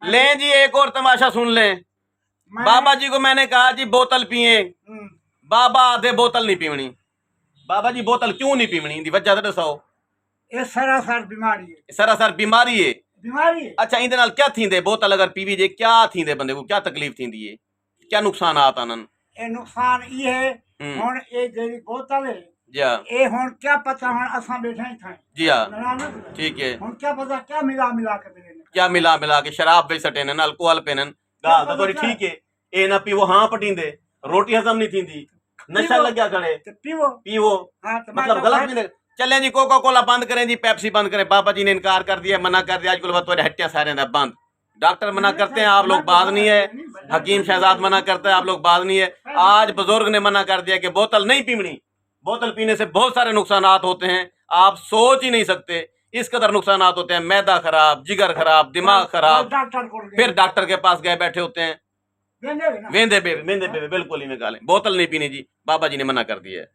लें जी एक और तमाशा सुन लें। बाबा जी को मैंने कहा जी बोतल पिए, बाबा आधे बोतल नहीं पीवनी। बाबा जी बोतल क्यों नहीं पीवनी, इनकी वजह तो दसो। ये सरासर बीमारी है। सरासर बीमारी है। बीमारी है। अच्छा इंदे नाल क्या थींदे, बोतल अगर पीवी जे क्या थींदे, बंदे को क्या तकलीफ थींदी है, क्या नुकसान आता नन? ये नुकसान ये है हुन ये जेडी बोतल है जी हाँ, ये हुन क्या पता हुन असा बैठे ही था। जी हाँ, ठीक है। हुन क्या पता क्या मिला मिला के देने, क्या मिला मिला के शराब बेच सटे न, अल्कोहल पेनन गाल तो थोड़ी ठीक है। ए ना पीवो हाँ पटींदे, रोटी हजम नहीं थींदी, नशा लग गया खड़े तो पीवो पीवो, हाँ, तो मतलब गलत भी नहीं। चलें जी कोका कोला बंद करें जी, पेप्सी बंद करें। बाबा जी ने इनकार कर दिया, मना कर दिया, आजकल बतौर हट्टियां सारे ना बंद। डॉक्टर मना करते हैं, आप लोग बात नहीं है। हकीम शहजाद मना करता है, आप लोग बात नहीं है। आज बुजुर्ग ने मना कर दिया कि बोतल नहीं पीवनी। बोतल पीने से बहुत सारे नुकसान होते हैं, आप सोच ही नहीं सकते इस कदर नुकसान होते हैं। मैदा खराब, जिगर खराब, दिमाग खराब। फिर डॉक्टर के पास गए बैठे होते हैं, वेंदे बेबे बिल्कुल ही निकालें। बोतल नहीं पीनी जी, बाबा जी ने मना कर दिया है।